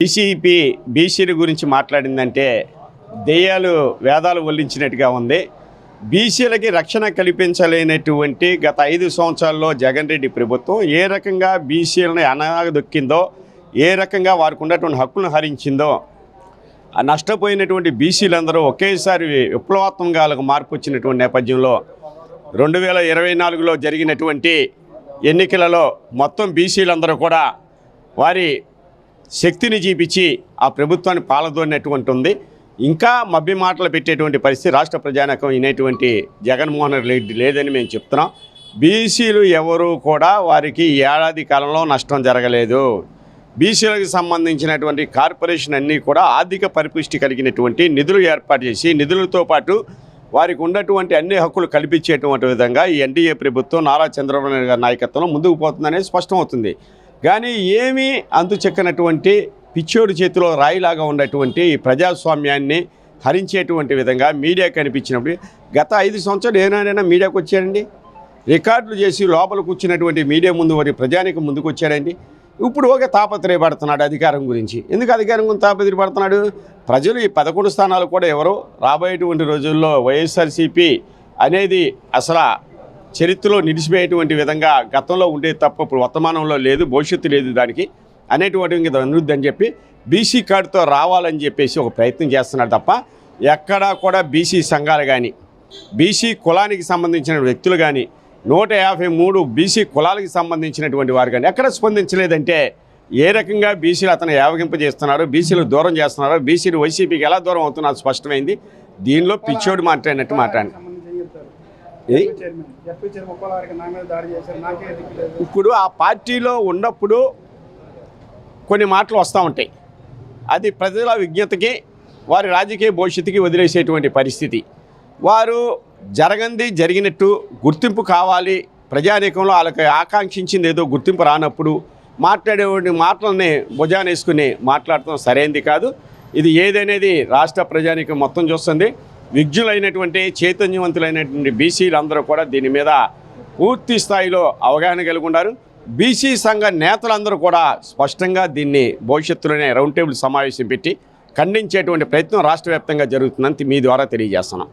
BCP బీసీల గురించి మాట్లాడిందంటే దెయ్యాలు వేదాలు వల్లించినట్టుగా ఉంది. బీసీలకి రక్షణ కల్పించలేనటువంటి గత 5 సంవత్సరాల్లో జగన్ రెడ్డి ప్రభుత్వం ఏ రకంగా బీసీలని అనగదొక్కిందో, ఏ రకంగా వారికి ఉన్నటువంటి హక్కులను హరించిందో, నష్టపోయినటువంటి బీసీలందరూ ఒకేసారి విప్లవాత్మకంగా మార్పు వచ్చినటువంటి నేపథ్యంలో 2024లో జరిగినటువంటి ఎన్నికలలో మొత్తం బీసీలందరూ కూడా వారి శక్తిని చూపించి ఆ ప్రభుత్వాన్ని పాలదోడినటువంటి ఉంది. ఇంకా మభ్య మాటలు పెట్టేటువంటి పరిస్థితి రాష్ట్ర ప్రజానీకం వినేటువంటి జగన్మోహన్ రెడ్డి లేదని మేము చెప్తున్నాం. బీసీలు ఎవరు కూడా వారికి ఏడాది కాలంలో నష్టం జరగలేదు. బీసీలకు సంబంధించినటువంటి కార్పొరేషన్ అన్నీ కూడా ఆర్థిక పరిపుష్టి కలిగినటువంటి నిధులు ఏర్పాటు చేసి, నిధులతో పాటు వారికి ఉన్నటువంటి అన్ని హక్కులు కల్పించేటువంటి విధంగా ఈ ఎన్డీఏ ప్రభుత్వం నారా చంద్రబాబు నాయుడు గారి నాయకత్వంలో ముందుకు పోతుందనేది స్పష్టమవుతుంది. కానీ ఏమీ అంతు చెక్కనటువంటి పిచ్చోడి చేతిలో రాయిలాగా ఉన్నటువంటి ఈ ప్రజాస్వామ్యాన్ని హరించేటువంటి విధంగా మీడియా కనిపించినప్పుడు గత 5 సంవత్సరాలు ఏనాడైనా మీడియాకు వచ్చాడండి? రికార్డులు చేసి లోపల కూర్చున్నటువంటి మీడియా ముందు వారి ప్రజానికి ముందుకు వచ్చాడండి. ఇప్పుడు ఒక తాపత్రయపడుతున్నాడు అధికారం గురించి. ఎందుకు అధికారం గురించి తాపత్రయపడుతున్నాడు? ప్రజలు ఈ 11 స్థానాలు కూడా ఎవరో రాబోయేటువంటి రోజుల్లో వైఎస్ఆర్సీపీ అనేది అసలు చరిత్రలో నిలిచిపోయేటువంటి విధంగా గతంలో ఉండే తప్ప ఇప్పుడు వర్తమానంలో లేదు, భవిష్యత్తు లేదు దానికి అనేటువంటి అనుద్దని చెప్పి బీసీ కార్డుతో రావాలని చెప్పేసి ఒక ప్రయత్నం చేస్తున్నాడు తప్ప ఎక్కడా కూడా బీసీ సంఘాలు కానీ, బీసీ కులానికి సంబంధించిన వ్యక్తులు కానీ, 153 బీసీ కులాలకు సంబంధించినటువంటి వారు కానీ ఎక్కడ స్పందించలేదంటే ఏ రకంగా బీసీలు అతను యావగింపజేస్తున్నారో, బీసీలు దూరం చేస్తున్నారో, బీసీలు వైసీపీకి ఎలా దూరం అవుతున్నారో స్పష్టమైంది. దీనిలో పిచ్చోడు మాట్లాడినట్టు మాట్లాడి ఇప్పుడు ఆ పార్టీలో ఉన్నప్పుడు కొన్ని మాటలు వస్తూ ఉంటాయి. అది ప్రజల విజ్ఞతకి, వారి రాజకీయ భవిష్యత్తుకి వదిలేసేటువంటి పరిస్థితి. వారు జరిగినట్టు గుర్తింపు కావాలి, ప్రజానీకంలో వాళ్ళకి ఆకాంక్షించింది ఏదో గుర్తింపు రానప్పుడు మాట్లాడేటువంటి మాటలని భుజానేసుకుని మాట్లాడటం సరైనది కాదు. ఇది ఏదనేది రాష్ట్ర ప్రజానీకం మొత్తం చూస్తుంది. విజ్ఞులైనటువంటి చైతన్యవంతులైనటువంటి బీసీలందరూ కూడా దీని మీద పూర్తి స్థాయిలో అవగాహన కలిగి ఉన్నారు. బీసీ సంఘ నేతలందరూ కూడా స్పష్టంగా దీన్ని భవిష్యత్తులోనే రౌండ్ టేబుల్ సమావేశం పెట్టి ఖండించేటువంటి ప్రయత్నం రాష్ట్ర వ్యాప్తంగా జరుగుతుందని మీ ద్వారా తెలియజేస్తున్నాం.